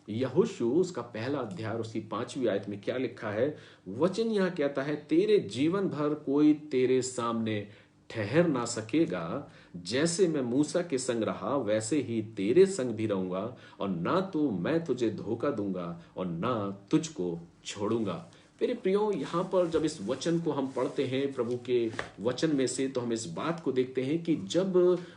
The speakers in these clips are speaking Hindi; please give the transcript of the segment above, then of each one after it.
यहोशू उसका पहला अध्याय और उसकी 5वीं आयत में क्या लिखा है? वचन यह कहता है, तेरे जीवन भर कोई तेरे सामने ठहर ना सकेगा। जैसे मैं मूसा के संग रहा वैसे ही तेरे संग भी रहूंगा, और ना तो मैं तुझे धोखा दूंगा और ना तुझको छोड़ूंगा। मेरे प्रियो, यहाँ पर जब इस वचन को हम पढ़ते हैं प्रभु के वचन में से, तो हम इस बात को देखते हैं कि जब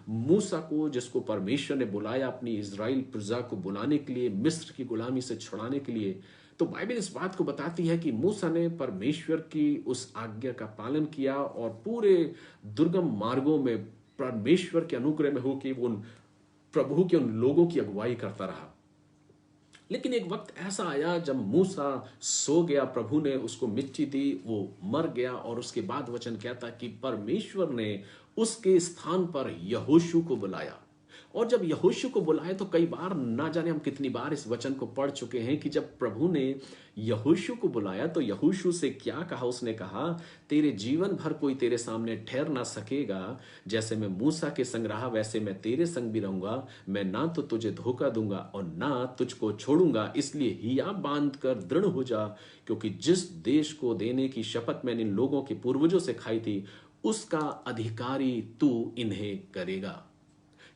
मूसा को, जिसको परमेश्वर ने बुलाया अपनी इज़राइल प्रजा को बुलाने के लिए, मिस्र की गुलामी से छुड़ाने के लिए, तो बाइबल इस बात को बताती है कि मूसा ने परमेश्वर की उस आज्ञा का पालन किया और पूरे दुर्गम मार्गों में परमेश्वर के अनुग्रह में हो कि वो उन प्रभु के उन लोगों की अगुवाई करता रहा। लेकिन एक वक्त ऐसा आया जब मूसा सो गया, प्रभु ने उसको मिट्टी दी, वो मर गया, और उसके बाद वचन कहता कि परमेश्वर ने उसके स्थान पर यहोशू को बुलाया। और जब यहोशू को बुलाए तो कई बार, ना जाने हम कितनी बार इस वचन को पढ़ चुके हैं कि जब प्रभु ने यहोशू को बुलाया तो यहोशू से क्या कहा? उसने कहा, तेरे जीवन भर कोई तेरे सामने ठहर ना सकेगा। जैसे मैं मूसा के संग रहा वैसे मैं तेरे संग भी रहूंगा। मैं ना तो तुझे धोखा दूंगा और ना तुझको छोड़ूंगा। इसलिए हिया बांध कर दृढ़ हो जा, क्योंकि जिस देश को देने की शपथ मैंने इन लोगों के पूर्वजों से खाई थी, उसका अधिकारी तू इन्हें करेगा।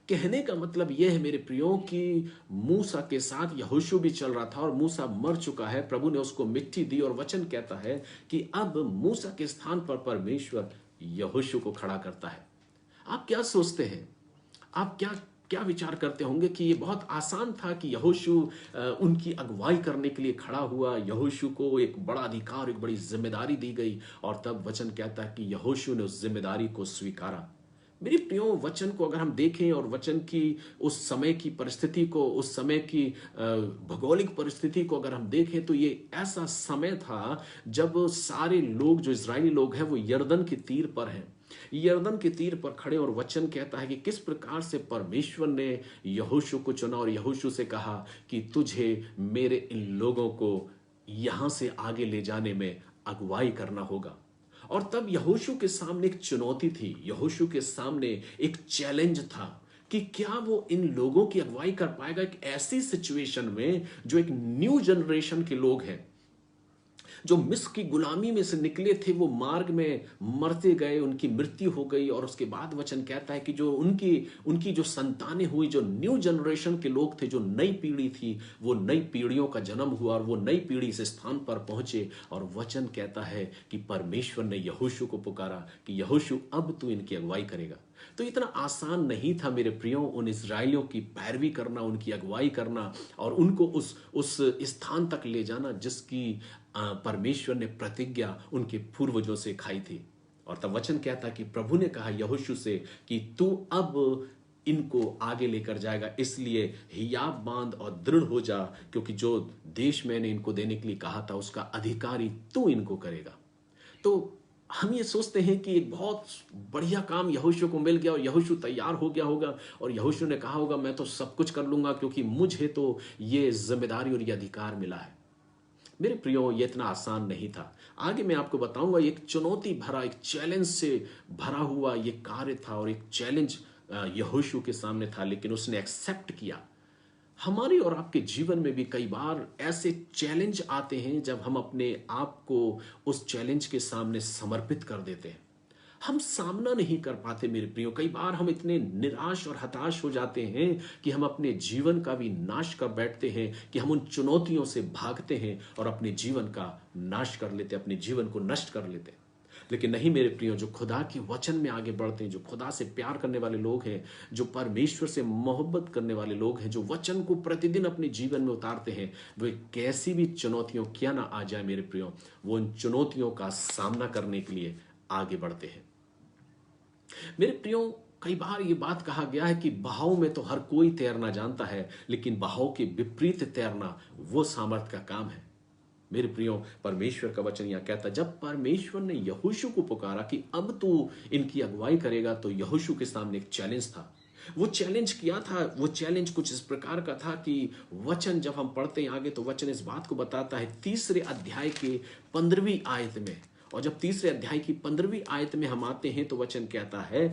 कहने का मतलब यह है मेरे प्रियो कि मूसा के साथ यहोशू भी चल रहा था और मूसा मर चुका है। प्रभु ने उसको मिट्टी दी और वचन कहता है कि अब मूसा के स्थान पर परमेश्वर यहोशू को खड़ा करता है। आप क्या सोचते हैं? आप क्या क्या विचार करते होंगे कि ये बहुत आसान था कि यहोशू उनकी अगुवाई करने के लिए खड़ा हुआ, यहोशू को एक बड़ा अधिकार, एक बड़ी जिम्मेदारी दी गई, और तब वचन कहता है कि यहोशू ने उस जिम्मेदारी को स्वीकारा। मेरी प्रियो, वचन को अगर हम देखें और वचन की उस समय की परिस्थिति को, उस समय की भौगोलिक परिस्थिति को अगर हम देखें, तो ये ऐसा समय था जब सारे लोग, जो इजरायली लोग हैं, वो यरदन के तीर पर हैं, यरदन के तीर पर खड़े, और वचन कहता है कि किस प्रकार से परमेश्वर ने यहोशू को चुना और यहोशू से कहा कि तुझे मेरे इन लोगों को यहां से आगे ले जाने में अगुवाई करना होगा। और तब यहोशू के सामने एक चुनौती थी, यहोशू के सामने एक चैलेंज था कि क्या वो इन लोगों की अगुवाई कर पाएगा एक ऐसी सिचुएशन में जो एक न्यू जनरेशन के लोग हैं, जो मिस्र की गुलामी में से निकले थे, वो मार्ग में मरते गए, उनकी मृत्यु हो गई, और उसके बाद वचन कहता है कि जो उनकी उनकी जो संतानें हुई, जो न्यू जनरेशन के लोग थे, जो नई पीढ़ी थी, वो नई पीढ़ियों का जन्म हुआ और वो नई पीढ़ी इस स्थान पर पहुंचे। और वचन कहता है कि परमेश्वर ने यहोशू को पुकारा कि यहोशू, अब तू इनकी अगुवाई करेगा। तो इतना आसान नहीं था मेरे प्रियो उन इजरायलियों की पैरवी करना, उनकी अगुवाई करना और उनको उस स्थान तक ले जाना जिसकी परमेश्वर ने प्रतिज्ञा उनके पूर्वजों से खाई थी। और तब वचन कहता कि प्रभु ने कहा यहोशू से कि तू अब इनको आगे लेकर जाएगा, इसलिए हियाब बांध और दृढ़ हो जा, क्योंकि जो देश मैंने इनको देने के लिए कहा था उसका अधिकारी तू इनको करेगा। तो हम ये सोचते हैं कि एक बहुत बढ़िया काम यहोशू को मिल गया और यहोशू तैयार हो गया होगा और यहोशू ने कहा होगा मैं तो सब कुछ कर लूंगा क्योंकि मुझे तो ये जिम्मेदारी और ये अधिकार मिला है। मेरे प्रियो, ये इतना आसान नहीं था। आगे मैं आपको बताऊंगा, एक चुनौती भरा, एक चैलेंज से भरा हुआ ये कार्य था और एक चैलेंज यहोशू के सामने था, लेकिन उसने एक्सेप्ट किया। हमारे और आपके जीवन में भी कई बार ऐसे चैलेंज आते हैं जब हम अपने आप को उस चैलेंज के सामने समर्पित कर देते हैं, हम सामना नहीं कर पाते। मेरे प्रियो, कई बार हम इतने निराश और हताश हो जाते हैं कि हम अपने जीवन का भी नाश कर बैठते हैं, कि हम उन चुनौतियों से भागते हैं और अपने जीवन का नाश कर लेते, अपने जीवन को नष्ट कर लेते हैं। लेकिन नहीं मेरे प्रियो, जो खुदा के वचन में आगे बढ़ते हैं, जो खुदा से प्यार करने वाले लोग हैं, जो परमेश्वर से मोहब्बत करने वाले लोग हैं, जो वचन को प्रतिदिन अपने जीवन में उतारते हैं, वे कैसी भी चुनौतियों क्या ना आ जाए मेरे प्रियो, वो उन चुनौतियों का सामना करने के लिए आगे बढ़ते हैं। मेरे प्रियो, कई बार ये बात कहा गया है कि बहाव में तो हर कोई तैरना जानता है, लेकिन बहाव के विपरीत तैरना वो सामर्थ का काम है। मेरे प्रियो, परमेश्वर का वचन यह कहता, जब परमेश्वर ने यहोशू को पुकारा कि अब तू इनकी अगुवाई करेगा, तो यहोशू के सामने एक चैलेंज था। वो चैलेंज किया था, वो चैलेंज कुछ इस प्रकार का था कि वचन जब हम पढ़ते हैं आगे, तो वचन इस बात को बताता है 3 अध्याय के 15वीं आयत में। और जब 3 अध्याय की 15वीं आयत में हम आते हैं तो वचन कहता है,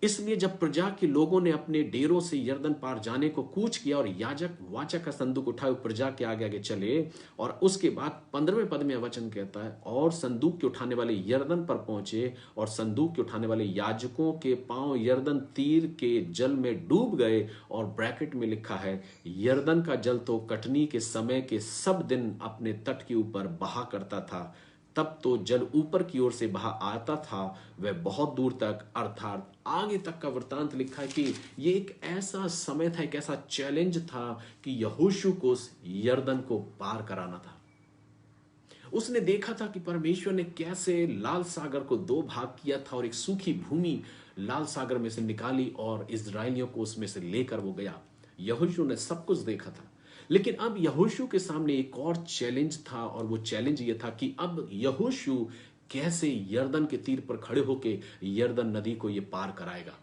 इसलिए जब प्रजा के लोगों ने अपने डेरों से यरदन पार जाने को कूच किया और याजक वाचा का संदूक उठाए प्रजा के आगे आगे चले, और उसके बाद 15वें पद में वचन कहता है, और संदूक के उठाने वाले यरदन पर पहुंचे और संदूक के उठाने वाले याजकों के पांव यरदन तीर के जल में डूब गए। और ब्रैकेट में लिखा है, यरदन का जल तो कटनी के समय के सब दिन अपने तट के ऊपर बहा करता था, तब तो जल ऊपर की ओर से बहा आता था, वह बहुत दूर तक, अर्थात आगे तक का वृतांत लिखा है कि ये एक ऐसा समय था, एक ऐसा चैलेंज था कि यहोशू को उस यरदन को पार कराना था। उसने देखा था कि परमेश्वर ने कैसे लाल सागर को दो भाग किया था और एक सूखी भूमि लाल सागर में से निकाली और इजरायलियों को उसमें से लेकर वो गया। यहोशू ने सब कुछ देखा था, लेकिन अब यहोशू के सामने एक और चैलेंज था, और वो चैलेंज ये था कि अब यहोशू कैसे यरदन के तीर पर खड़े होकर यरदन नदी को ये पार कराएगा।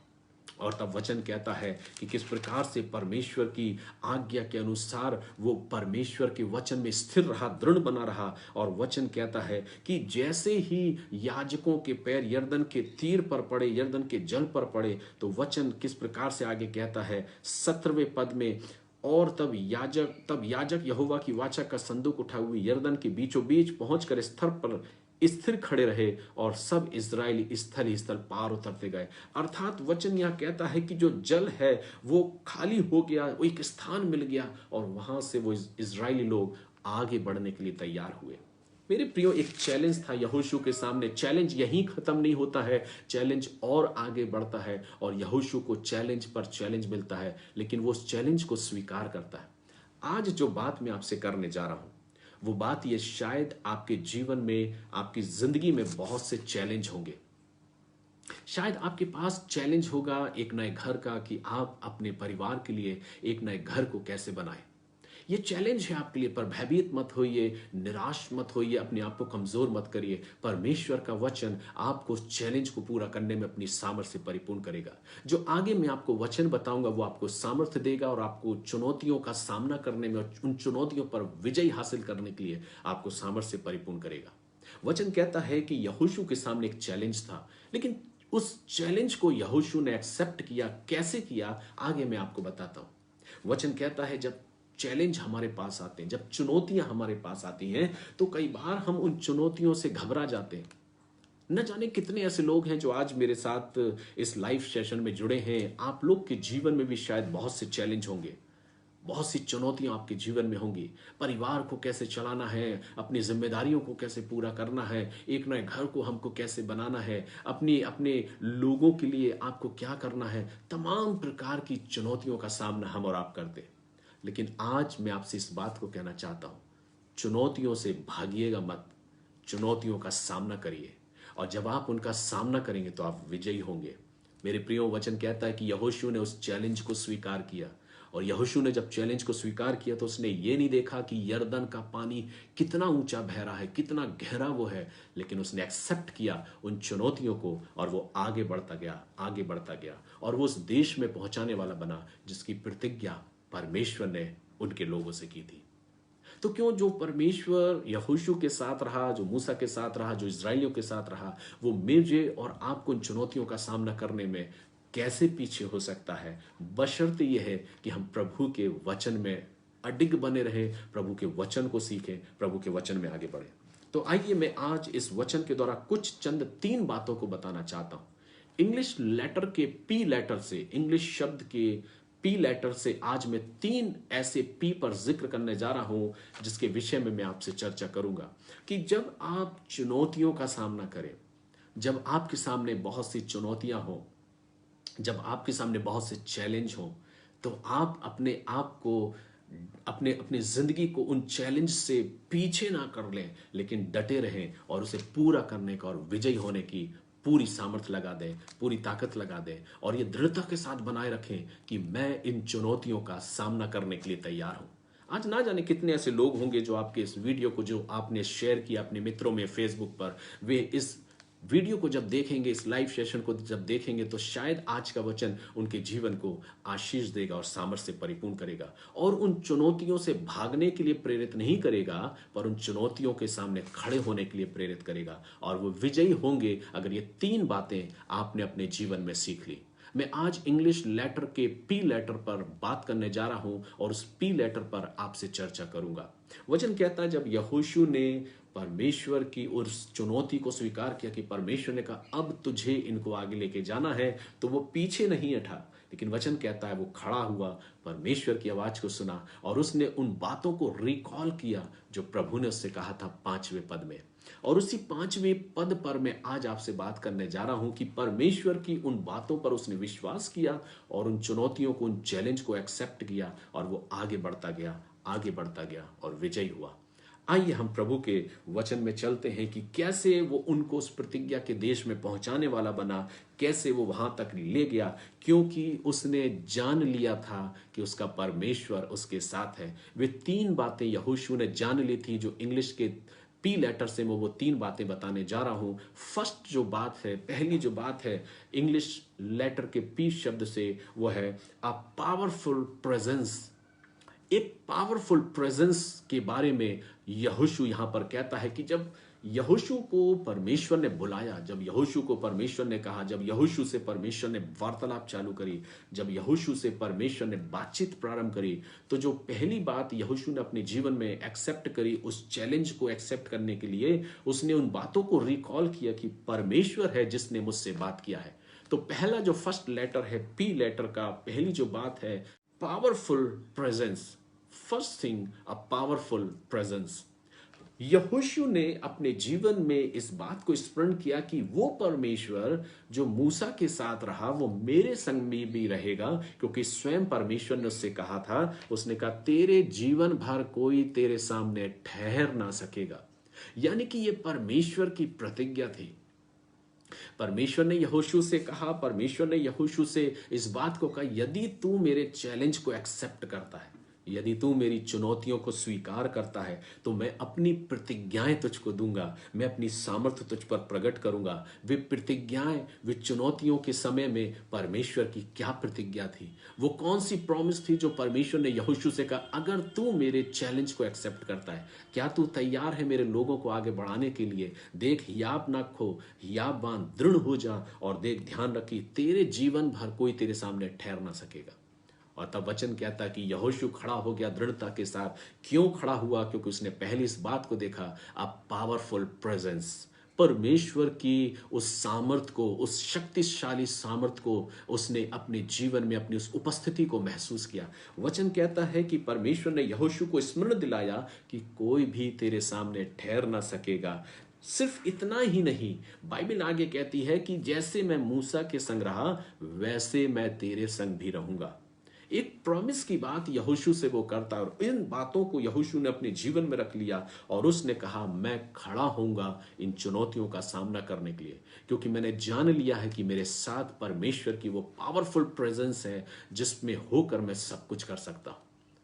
और तब वचन कहता है कि किस प्रकार से परमेश्वर की आज्ञा के अनुसार वो परमेश्वर के वचन में स्थिर रहा, दृढ़ बना रहा। और वचन कहता है कि जैसे ही याजकों के पैर यरदन के तीर पर पड़े, यरदन के जल पर पड़े, तो वचन किस प्रकार से आगे कहता है 17वें पद में, और तब याजक यहोवा की वाचा का संदूक उठाए हुए यरदन के बीचों बीच पहुंचकर स्थल पर स्थिर खड़े रहे, और सब इजरायली स्थल ही स्थल पार उतरते गए। अर्थात वचन यह कहता है कि जो जल है वो खाली हो गया, वो एक स्थान मिल गया, और वहां से वो इजरायली लोग आगे बढ़ने के लिए तैयार हुए। मेरे प्रियो, एक चैलेंज था यहोशू के सामने। चैलेंज यहीं खत्म नहीं होता है, चैलेंज और आगे बढ़ता है, और यहोशू को चैलेंज पर चैलेंज मिलता है, लेकिन वो उस चैलेंज को स्वीकार करता है। आज जो बात मैं आपसे करने जा रहा हूं, वो बात ये, शायद आपके जीवन में, आपकी जिंदगी में बहुत से चैलेंज होंगे। शायद आपके पास चैलेंज होगा एक नए घर का, कि आप अपने परिवार के लिए एक नए घर को कैसे बनाएं। ये चैलेंज है आपके लिए, पर भयभीत मत होइए, निराश मत होइए, अपने आप को कमजोर मत करिए। परमेश्वर का वचन आपको उस चैलेंज को पूरा करने में अपनी सामर्थ्य से परिपूर्ण करेगा। जो आगे मैं आपको वचन बताऊंगा वो आपको सामर्थ्य देगा, और आपको चुनौतियों का सामना करने में और उन चुनौतियों पर विजय हासिल करने के लिए आपको सामर्थ्य से परिपूर्ण करेगा। वचन कहता है कि यहोशू के सामने एक चैलेंज था, लेकिन उस चैलेंज को यहोशू ने एक्सेप्ट किया। कैसे किया, आगे मैं आपको बताता हूं। वचन कहता है, जब चैलेंज हमारे पास आते हैं, जब चुनौतियां हमारे पास आती हैं, तो कई बार हम उन चुनौतियों से घबरा जाते हैं। न जाने कितने ऐसे लोग हैं जो आज मेरे साथ इस लाइव सेशन में जुड़े हैं। आप लोग के जीवन में भी शायद बहुत से चैलेंज होंगे, बहुत सी चुनौतियां आपके जीवन में होंगी। परिवार को कैसे चलाना है, अपनी जिम्मेदारियों को कैसे पूरा करना है, एक नए घर को हमको कैसे बनाना है, अपने लोगों के लिए आपको क्या करना है। तमाम प्रकार की चुनौतियों का सामना हम और आप करते हैं। लेकिन आज मैं आपसे इस बात को कहना चाहता हूं, चुनौतियों से भागिएगा मत, चुनौतियों का सामना करिए, और जब आप उनका सामना करेंगे तो आप विजयी होंगे। मेरे प्रियो, वचन कहता है कि यहोशू ने उस चैलेंज को स्वीकार किया, और यहोशू ने जब चैलेंज को स्वीकार किया तो उसने ये नहीं देखा कि यरदन का पानी कितना ऊंचा बह रहा है, कितना गहरा वो है, लेकिन उसने एक्सेप्ट किया उन चुनौतियों को, और वो आगे बढ़ता गया, आगे बढ़ता गया, और वो उस देश में पहुंचाने वाला बना जिसकी प्रतिज्ञा परमेश्वर ने उनके लोगों से की थी। तो क्यों जो परमेश्वर यहोशू के साथ रहा, जो मूसा के साथ रहा, जो इजरायलियों के साथ रहा, वो मुझे और आपको उन चुनौतियों का सामना करने में कैसे पीछे हो सकता है, बशर्ते यह है कि हम प्रभु के वचन में अडिग बने रहे, प्रभु के वचन को सीखें, प्रभु के वचन में आगे बढ़े। तो आइए मैं आज इस वचन के द्वारा कुछ चंद 3 बातों को बताना चाहता हूं। इंग्लिश लेटर के पी लेटर से, इंग्लिश शब्द के पी लेटर से आज मैं 3 ऐसे पी पर जिक्र करने जा रहा हूं, जिसके विषय में मैं आपसे चर्चा करूंगा। कि जब आप चुनौतियों का सामना करें, जब आपके सामने बहुत सी चुनौतियां हो, जब आपके सामने बहुत से चैलेंज हो, तो आप अपने आप को, अपने अपनी जिंदगी को उन चैलेंज से पीछे ना कर लें, लेकिन डटे रहें और उसे पूरा करने का और विजयी होने की पूरी सामर्थ्य लगा दें, पूरी ताकत लगा दें, और ये दृढ़ता के साथ बनाए रखें कि मैं इन चुनौतियों का सामना करने के लिए तैयार हूं। आज ना जाने कितने ऐसे लोग होंगे जो आपके इस वीडियो को, जो आपने शेयर किया अपने मित्रों में फेसबुक पर, वे इस वीडियो को जब देखेंगे, इस लाइव सेशन को जब देखेंगे, तो शायद आज का वचन उनके जीवन को आशीष देगा और सामर्थ्य से परिपूर्ण करेगा, और उन चुनौतियों से भागने के लिए प्रेरित नहीं करेगा, पर उन चुनौतियों के सामने खड़े होने के लिए प्रेरित करेगा, और वो विजयी होंगे अगर ये 3 बातें आपने अपने जीवन में सीख ली। मैं आज इंग्लिश लेटर के पी लेटर पर बात करने जा रहा हूं और उस पी लेटर पर आपसे चर्चा करूंगा। वचन कहता है, जब यहोशू ने परमेश्वर की उस चुनौती को स्वीकार किया कि परमेश्वर ने कहा अब तुझे इनको आगे लेके जाना है, तो वो पीछे नहीं हटा, लेकिन वचन कहता है वो खड़ा हुआ, परमेश्वर की आवाज को सुना और उसने उन बातों को रिकॉल किया जो प्रभु ने उससे कहा था 5वें पद में। और उसी 5वें पद पर मैं आज आपसे बात करने जा रहा हूं कि परमेश्वर की उन बातों पर उसने विश्वास किया और उन चुनौतियों को, उन चैलेंज को एक्सेप्ट किया और वो आगे बढ़ता गया, आगे बढ़ता गया और विजयी हुआ। आइए हम प्रभु के वचन में चलते हैं कि कैसे वो उनको उस प्रतिज्ञा के देश में पहुंचाने वाला बना, कैसे वो वहां तक ले गया, क्योंकि उसने जान लिया था कि उसका परमेश्वर उसके साथ है। वे 3 बातें यहोशू ने जान ली थी, जो इंग्लिश के पी लेटर से मैं वो 3 बातें बताने जा रहा हूं। फर्स्ट जो बात है, पहली जो बात है इंग्लिश लेटर के पी शब्द से, वो है अ पावरफुल प्रेजेंस। एक पावरफुल प्रेजेंस के बारे में यहोशू यहां पर कहता है कि जब यहोशू को परमेश्वर ने बुलाया, जब यहोशू को परमेश्वर ने कहा, जब यहोशू से परमेश्वर ने वार्तालाप चालू करी, जब यहोशू से परमेश्वर ने बातचीत प्रारंभ करी, तो जो पहली बात यहोशू ने अपने जीवन में एक्सेप्ट करी, उस चैलेंज को एक्सेप्ट करने के लिए उसने उन बातों को रिकॉल किया कि परमेश्वर है जिसने मुझसे बात किया है। तो पहला जो फर्स्ट लेटर है पी लेटर का, पहली जो बात है powerful presence. First thing, a powerful presence. यहोशू ने अपने जीवन में इस बात को स्मरण किया कि वो परमेश्वर जो मूसा के साथ रहा वो मेरे संग में भी रहेगा, क्योंकि स्वयं परमेश्वर ने उससे कहा था, उसने कहा तेरे जीवन भर कोई तेरे सामने ठहर ना सकेगा। यानी कि ये परमेश्वर की प्रतिज्ञा थी। परमेश्वर ने यहोशू से कहा, परमेश्वर ने यहोशू से इस बात को कहा, यदि तू मेरे चैलेंज को एक्सेप्ट करता है, यदि तू मेरी चुनौतियों को स्वीकार करता है, तो मैं अपनी प्रतिज्ञाएं तुझको दूंगा, मैं अपनी सामर्थ्य तुझ पर प्रकट करूंगा। वे प्रतिज्ञाएं, वे चुनौतियों के समय में परमेश्वर की क्या प्रतिज्ञा थी, वो कौन सी प्रॉमिस थी जो परमेश्वर ने यहोशू से कहा, अगर तू मेरे चैलेंज को एक्सेप्ट करता है, क्या तू तैयार है मेरे लोगों को आगे बढ़ाने के लिए? देख, हियाब ना खो, हियाब बांध, दृढ़ हो जा, और देख, ध्यान रखी, तेरे जीवन भर कोई तेरे सामने ठहर ना सकेगा। और तब वचन कहता कि यहोशू खड़ा हो गया दृढ़ता के साथ। क्यों खड़ा हुआ? क्योंकि उसने पहले इस बात को देखा, अ पावरफुल प्रेजेंस, परमेश्वर की उस सामर्थ को, उस शक्तिशाली सामर्थ को उसने अपने जीवन में, अपनी उस उपस्थिति को महसूस किया। वचन कहता है कि परमेश्वर ने यहोशू को स्मरण दिलाया कि कोई भी तेरे सामने ठहर ना सकेगा। सिर्फ इतना ही नहीं, बाइबल आगे कहती है कि जैसे मैं मूसा के संग रहा, वैसे मैं तेरे संग भी रहूंगा। एक प्रॉमिस की बात यहोशू से वो करता है, और इन बातों को यहोशू ने अपने जीवन में रख लिया और उसने कहा, मैं खड़ा होऊंगा इन चुनौतियों का सामना करने के लिए, क्योंकि मैंने जान लिया है कि मेरे साथ परमेश्वर की वो पावरफुल प्रेजेंस है जिसमें होकर मैं सब कुछ कर सकता हूं।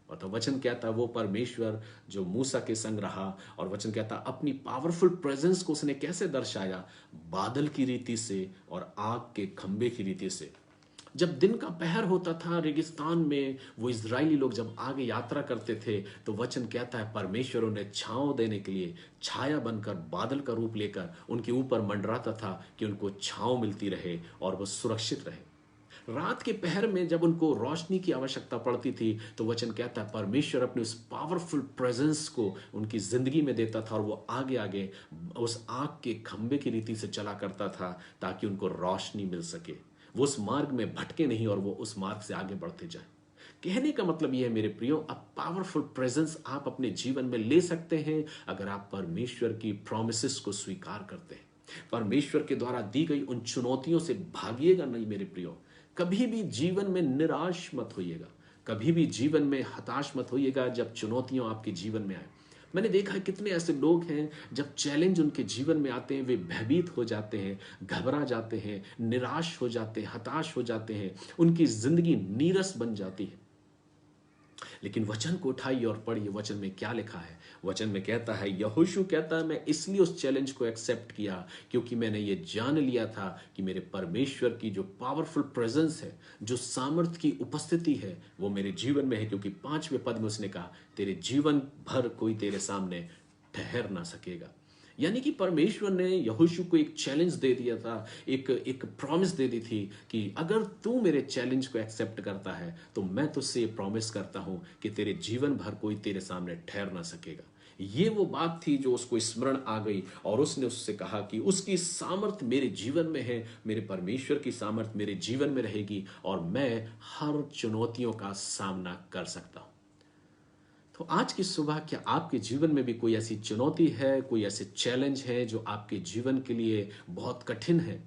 और तो वचन कहता है वो परमेश्वर जो मूसा के संग रहा, और वचन कहता अपनी पावरफुल प्रेजेंस को उसने कैसे दर्शाया? बादल की रीति से और आग के खंबे की रीति से। जब दिन का पहर होता था रेगिस्तान में, वो इजरायली लोग जब आगे यात्रा करते थे, तो वचन कहता है परमेश्वर उन्हें छांव देने के लिए छाया बनकर, बादल का रूप लेकर उनके ऊपर मंडराता था कि उनको छांव मिलती रहे और वो सुरक्षित रहे। रात के पहर में जब उनको रोशनी की आवश्यकता पड़ती थी, तो वचन कहता है परमेश्वर अपने उस पावरफुल प्रेजेंस को उनकी जिंदगी में देता था, और वो आगे आगे उस आग के खंबे की रीति से चला करता था ताकि उनको रोशनी मिल सके, वो उस मार्ग में भटके नहीं और वो उस मार्ग से आगे बढ़ते जाए। कहने का मतलब यह है मेरे प्रियो, अब पावरफुल प्रेजेंस आप अपने जीवन में ले सकते हैं अगर आप परमेश्वर की प्रॉमिसेस को स्वीकार करते हैं। परमेश्वर के द्वारा दी गई उन चुनौतियों से भागिएगा नहीं मेरे प्रियो। कभी भी जीवन में निराश मत होइएगा, कभी भी जीवन में हताश मत होइएगा जब चुनौतियां आपके जीवन में आए। मैंने देखा है कितने ऐसे लोग हैं, जब चैलेंज उनके जीवन में आते हैं वे भयभीत हो जाते हैं, घबरा जाते हैं, निराश हो जाते हैं, हताश हो जाते हैं, उनकी जिंदगी नीरस बन जाती है। लेकिन वचन को उठाइए और पढ़िए, वचन में क्या लिखा है। वचन में कहता है, यहोशू कहता है, मैं इसलिए उस चैलेंज को एक्सेप्ट किया क्योंकि मैंने ये जान लिया था कि मेरे परमेश्वर की जो पावरफुल प्रेजेंस है, जो सामर्थ की उपस्थिति है, वो मेरे जीवन में है। क्योंकि 5वें पद में उसने कहा, तेरे जीवन भर कोई तेरे सामने ठहर ना सकेगा। यानी कि परमेश्वर ने यहोशू को एक चैलेंज दे दिया था, एक एक प्रॉमिस दे दी थी कि अगर तू मेरे चैलेंज को एक्सेप्ट करता है तो मैं तुझसे ये प्रॉमिस करता हूं कि तेरे जीवन भर कोई तेरे सामने ठहर ना सकेगा। ये वो बात थी जो उसको स्मरण आ गई और उसने उससे कहा कि उसकी सामर्थ मेरे जीवन में है, मेरे परमेश्वर की सामर्थ मेरे जीवन में रहेगी और मैं हर चुनौतियों का सामना कर सकता हूं। तो आज की सुबह क्या आपके जीवन में भी कोई ऐसी चुनौती है, कोई ऐसे चैलेंज है जो आपके जीवन के लिए बहुत कठिन है?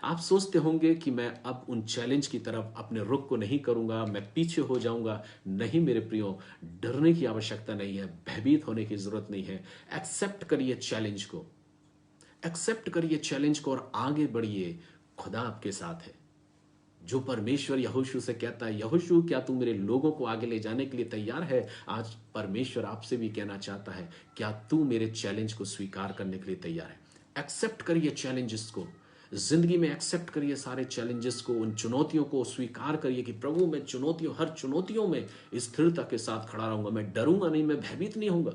आप सोचते होंगे कि मैं अब उन चैलेंज की तरफ अपने रुख को नहीं करूंगा, मैं पीछे हो जाऊंगा। नहीं मेरे प्रियो, डरने की आवश्यकता नहीं है, भयभीत होने की जरूरत नहीं है। एक्सेप्ट करिए चैलेंज को, एक्सेप्ट करिए चैलेंज को और आगे बढ़िए। खुदा आपके साथ है। जो परमेश्वर यहोशू से कहता है, यहोशू क्या तू मेरे लोगों को आगे ले जाने के लिए तैयार है? आज परमेश्वर आपसे भी कहना चाहता है, क्या तू मेरे चैलेंज को स्वीकार करने के लिए तैयार है? एक्सेप्ट करिए चैलेंजेस को, जिंदगी में एक्सेप्ट करिए सारे चैलेंजेस को, उन चुनौतियों को स्वीकार करिए कि प्रभु मैं चुनौतियों, हर चुनौतियों में स्थिरता के साथ खड़ा रहूंगा, मैं डरूंगा नहीं, मैं भयभीत नहीं होऊंगा।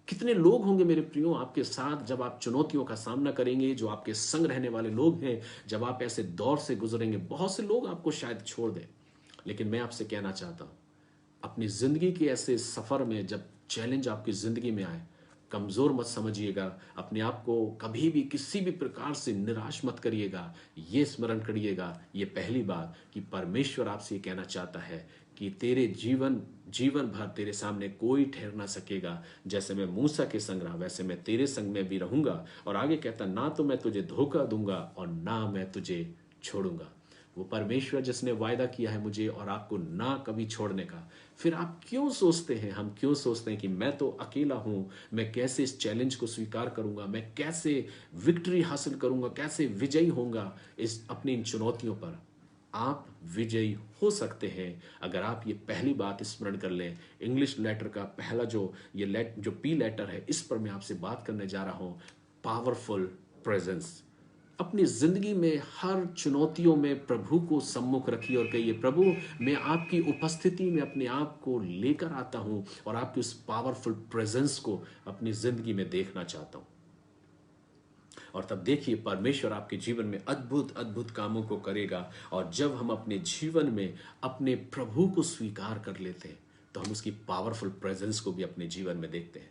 कितने लोग होंगे मेरे प्रियो आपके साथ जब आप चुनौतियों का सामना करेंगे, जो आपके संग रहने वाले लोग हैं, जब आप ऐसे दौर से गुजरेंगे। बहुत से लोग आपको शायद छोड़ दें, लेकिन मैं आपसे कहना चाहता हूं, अपनी जिंदगी के ऐसे सफर में जब चैलेंज आपकी जिंदगी में आए, कमजोर मत समझिएगा, अपने आप को कभी भी किसी भी प्रकार से निराश मत करिएगा। ये स्मरण करिएगा, ये पहली बात, कि परमेश्वर आपसे कहना चाहता है कि तेरे जीवन भर तेरे सामने कोई ठहर ना सकेगा। जैसे मैं मूसा के संग रहा वैसे मैं तेरे संग में भी रहूंगा। और आगे कहता, ना तो मैं तुझे धोखा दूंगा और ना मैं तुझे छोड़ूंगा। वो परमेश्वर जिसने वायदा किया है मुझे और आपको ना कभी छोड़ने का, फिर आप क्यों सोचते हैं, हम क्यों सोचते हैं कि मैं तो अकेला हूं, मैं कैसे इस चैलेंज को स्वीकार करूंगा, मैं कैसे विक्ट्री हासिल करूंगा, कैसे विजयी होऊंगा इस अपनी इन चुनौतियों पर? आप विजयी हो सकते हैं अगर आप ये पहली बात स्मरण कर लें। इंग्लिश लेटर का पहला जो पी लेटर है, इस पर मैं आपसे बात करने जा रहा हूं, पावरफुल प्रेजेंस। अपनी जिंदगी में हर चुनौतियों में प्रभु को सम्मुख रखिए और कहिए, प्रभु मैं आपकी उपस्थिति में अपने आप को लेकर आता हूं और आपकी उस पावरफुल प्रेजेंस को अपनी जिंदगी में देखना चाहता हूं। और तब देखिए परमेश्वर आपके जीवन में अद्भुत अद्भुत कामों को करेगा। और जब हम अपने जीवन में अपने प्रभु को स्वीकार कर लेते हैं तो हम उसकी पावरफुल प्रेजेंस को भी अपने जीवन में देखते हैं।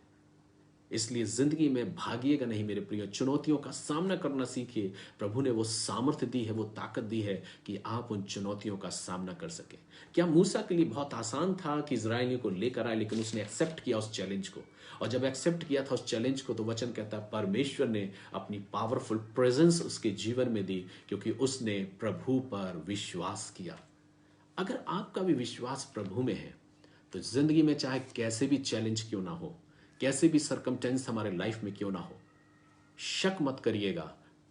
इसलिए जिंदगी में भागिएगा नहीं मेरे प्रिय, चुनौतियों का सामना करना सीखिए। प्रभु ने वो सामर्थ्य दी है, वो ताकत दी है कि आप उन चुनौतियों का सामना कर सके। क्या मूसा के लिए बहुत आसान था कि इजरायलियों को लेकर आए, लेकिन उसने एक्सेप्ट किया उस चैलेंज को। और जब एक्सेप्ट किया था उस चैलेंज को, तो वचन कहता है परमेश्वर ने अपनी पावरफुल प्रेजेंस उसके जीवन में दी, क्योंकि उसने प्रभु पर विश्वास किया। अगर आपका भी विश्वास प्रभु में है तो जिंदगी में चाहे कैसे भी चैलेंज क्यों ना हो, कैसे भी सरकमटेंस हमारे लाइफ में क्यों ना हो, शक मत करिएगा।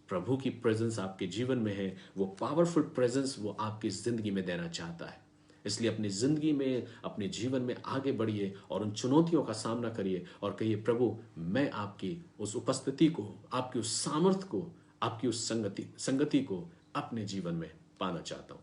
प्रभु की प्रेजेंस आपके जीवन में है, वो पावरफुल प्रेजेंस वो आपकी जिंदगी में देना चाहता है। इसलिए अपनी जिंदगी में, अपने जीवन में आगे बढ़िए और उन चुनौतियों का सामना करिए और कहिए, प्रभु मैं आपकी उस उपस्थिति को, आपकी उस सामर्थ को, आपकी उस संगति को अपने जीवन में पाना चाहता हूं।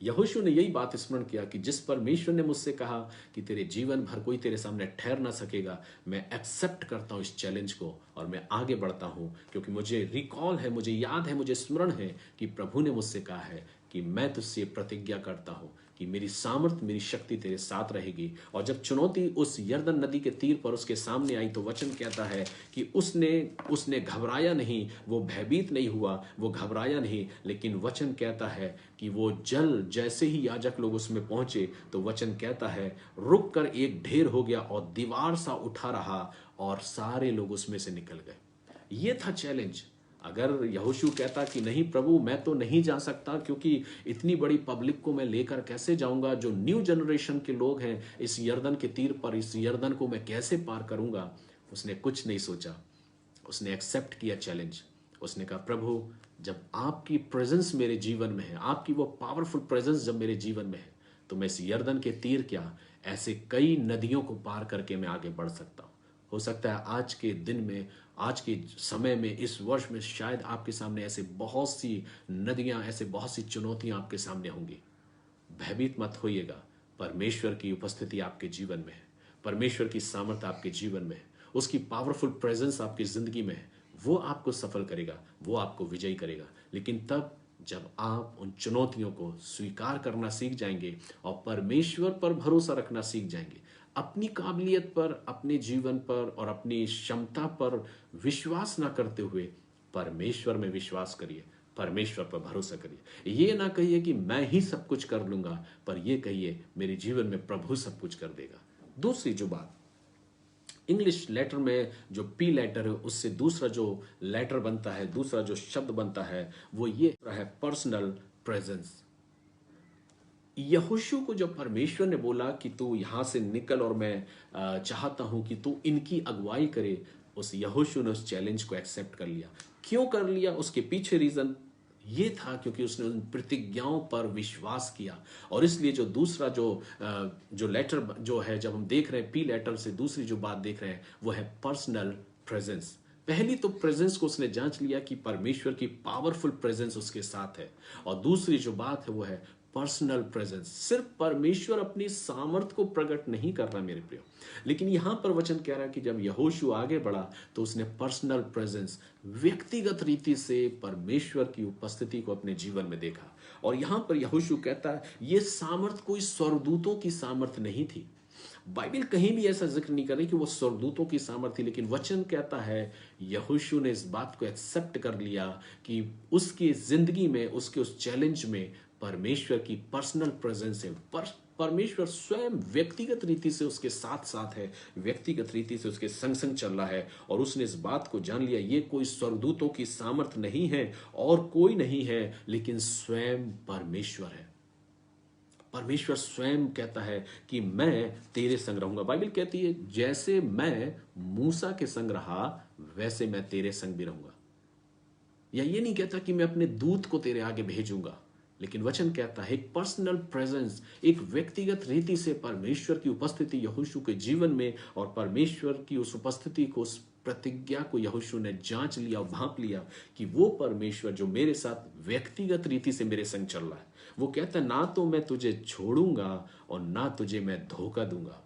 यहोशू ने यही बात स्मरण किया कि जिस परमेश्वर ने मुझसे कहा कि तेरे जीवन भर कोई तेरे सामने ठहर ना सकेगा, मैं एक्सेप्ट करता हूं इस चैलेंज को और मैं आगे बढ़ता हूं, क्योंकि मुझे रिकॉल है, मुझे याद है, मुझे स्मरण है कि प्रभु ने मुझसे कहा है कि मैं तुझसे प्रतिज्ञा करता हूं कि मेरी सामर्थ, मेरी शक्ति तेरे साथ रहेगी। और जब चुनौती उस यरदन नदी के तीर पर उसके सामने आई तो वचन कहता है कि उसने घबराया नहीं, वो भयभीत नहीं हुआ, वो घबराया नहीं, लेकिन वचन कहता है कि वो जल जैसे ही याजक लोग उसमें पहुंचे तो वचन कहता है रुक कर एक ढेर हो गया और दीवार सा उठा रहा और सारे लोग उसमें से निकल गए। ये था चैलेंज। अगर यहोशू कहता कि नहीं प्रभु मैं तो नहीं जा सकता, क्योंकि इतनी बड़ी पब्लिक को मैं लेकर कैसे जाऊंगा, जो न्यू जनरेशन के लोग हैं, इस यरदन के तीर पर, इस यरदन को मैं कैसे पार करूंगा, उसने कुछ नहीं सोचा, उसने एक्सेप्ट किया चैलेंज। उसने कहा प्रभु जब आपकी प्रेजेंस मेरे जीवन में है, आपकी वो पावरफुल प्रेजेंस जब मेरे जीवन में है, तो मैं इस यरदन के तीर क्या, ऐसे कई नदियों को पार करके मैं आगे बढ़ सकता हूं। हो सकता है आज के दिन में, आज के समय में, इस वर्ष में शायद आपके सामने ऐसे बहुत सी नदियां, ऐसे बहुत सी चुनौतियां आपके सामने होंगी। भयभीत मत होइएगा, परमेश्वर की उपस्थिति आपके जीवन में है, परमेश्वर की सामर्थ्य आपके जीवन में है। उसकी पावरफुल प्रेजेंस आपकी जिंदगी में है, वो आपको सफल करेगा, वो आपको विजयी करेगा। लेकिन तब जब आप उन चुनौतियों को स्वीकार करना सीख जाएंगे और परमेश्वर पर भरोसा रखना सीख जाएंगे, अपनी काबिलियत पर, अपने जीवन पर और अपनी क्षमता पर विश्वास ना करते हुए परमेश्वर में विश्वास करिए, परमेश्वर पर भरोसा करिए। ये ना कहिए कि मैं ही सब कुछ कर लूंगा, पर ये कहिए मेरे जीवन में प्रभु सब कुछ कर देगा। दूसरी जो बात, इंग्लिश लेटर में जो पी लेटर है उससे दूसरा जो लेटर बनता है, दूसरा जो शब्द बनता है वो ये है पर्सनल प्रेजेंस। यहोशू को जब परमेश्वर ने बोला कि तू यहां से निकल और मैं चाहता हूं कि तू इनकी अगुवाई करे, उस यहोशू ने उस चैलेंज को एक्सेप्ट कर लिया। क्यों कर लिया? उसके पीछे रीजन ये था क्योंकि उसने उन प्रतिज्ञाओं पर विश्वास किया। और इसलिए जो दूसरा जो लेटर जो है, जब हम देख रहे हैं पी लेटर से दूसरी जो बात देख रहे हैं वो है पर्सनल प्रेजेंस। पहली तो प्रेजेंस को उसने जांच लिया कि परमेश्वर की पावरफुल प्रेजेंस उसके साथ है, और दूसरी जो बात है वो है पर्सनल प्रेजेंस। सिर्फ परमेश्वर अपनी सामर्थ को प्रकट नहीं कर रहा मेरे प्रियो, लेकिन यहां पर वचन कह रहा है कि जब यहोशू आगे बढ़ा तो उसने पर्सनल प्रेजेंस, व्यक्तिगत रीति से परमेश्वर की उपस्थिति को अपने जीवन में देखा। और यहां पर यहोशू कहता है ये सामर्थ कोई स्वर्गदूतों की सामर्थ नहीं थी। बाइबल कहीं भी ऐसा जिक्र नहीं कर रही कि वो स्वर्गदूतों की सामर्थ थी, लेकिन वचन कहता है यहोशू ने इस बात को एक्सेप्ट कर लिया कि उसकी जिंदगी में, उसके उस चैलेंज में परमेश्वर की पर्सनल प्रेजेंस है। परमेश्वर स्वयं व्यक्तिगत रीति से उसके साथ साथ है, व्यक्तिगत रीति से उसके संग संग चल रहा है। और उसने इस बात को जान लिया ये कोई स्वर्गदूतों की सामर्थ नहीं है और कोई नहीं है, लेकिन स्वयं परमेश्वर है। परमेश्वर स्वयं कहता है कि मैं तेरे संग रहूंगा। बाइबल कहती है जैसे मैं मूसा के संग रहा वैसे मैं तेरे संग भी रहूंगा। या ये नहीं कहता कि मैं अपने दूत को तेरे आगे भेजूंगा, लेकिन वचन कहता है एक पर्सनल प्रेजेंस, एक व्यक्तिगत रीति से परमेश्वर की उपस्थिति यहोशू के जीवन में, और परमेश्वर की उस उपस्थिति को, उस प्रतिज्ञा को यहोशू ने जांच लिया और भांप लिया कि वो परमेश्वर जो मेरे साथ व्यक्तिगत रीति से मेरे संग चल रहा है, वो कहता है ना तो मैं तुझे छोड़ूंगा और ना तुझे मैं धोखा दूंगा।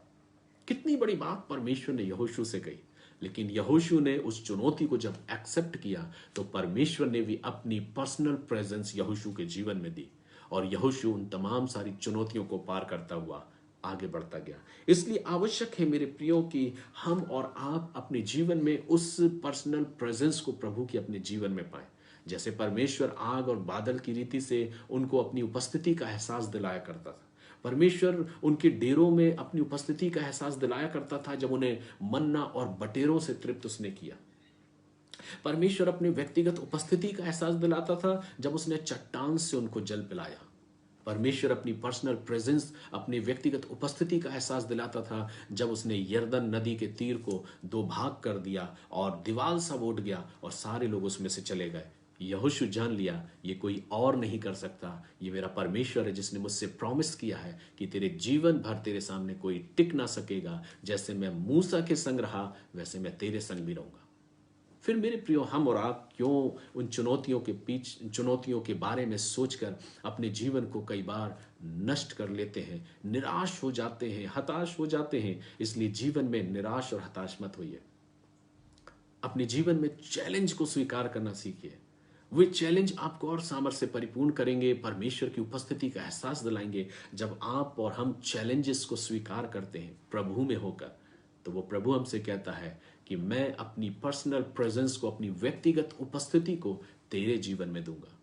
कितनी बड़ी बात परमेश्वर ने यहोशू से कही। लेकिन यहोशू ने उस चुनौती को जब एक्सेप्ट किया तो परमेश्वर ने भी अपनी पर्सनल प्रेजेंस यहोशू के जीवन में दी, और यहोशू उन तमाम सारी चुनौतियों को पार करता हुआ आगे बढ़ता गया। इसलिए आवश्यक है मेरे प्रियो कि हम और आप अपने जीवन में उस पर्सनल प्रेजेंस को प्रभु की अपने जीवन में पाए। जैसे परमेश्वर आग और बादल की रीति से उनको अपनी उपस्थिति का एहसास दिलाया करता था। परमेश्वर उनके डेरों में अपनी उपस्थिति का एहसास दिलाया करता था जब उन्हें मन्ना और बटेरों से तृप्त उसने किया। परमेश्वर अपनी व्यक्तिगत उपस्थिति का एहसास दिलाता था जब उसने चट्टान से उनको जल पिलाया। परमेश्वर अपनी पर्सनल प्रेजेंस, अपनी व्यक्तिगत उपस्थिति का एहसास दिलाता था जब उसने यर्दन नदी के तीर को दो भाग कर दिया और दीवार सा उठ गया और सारे लोग उसमें से चले गए। यहोशू जान लिया ये कोई और नहीं कर सकता, ये मेरा परमेश्वर है जिसने मुझसे प्रॉमिस किया है कि तेरे जीवन भर तेरे सामने कोई टिक ना सकेगा। जैसे मैं मूसा के संग रहा वैसे मैं तेरे संग भी रहूंगा। फिर मेरे प्रियो, हम और आप क्यों उन चुनौतियों के बारे में सोचकर अपने जीवन को कई बार नष्ट कर लेते हैं, निराश हो जाते हैं, हताश हो जाते हैं। इसलिए जीवन में निराश और हताश मत होइए। अपने जीवन में चैलेंज को स्वीकार करना सीखिए। वे चैलेंज आपको और सामर्थ्य से परिपूर्ण करेंगे, परमेश्वर की उपस्थिति का एहसास दिलाएंगे। जब आप और हम चैलेंजेस को स्वीकार करते हैं प्रभु में होकर, तो वो प्रभु हमसे कहता है कि मैं अपनी पर्सनल प्रेजेंस को, अपनी व्यक्तिगत उपस्थिति को तेरे जीवन में दूंगा।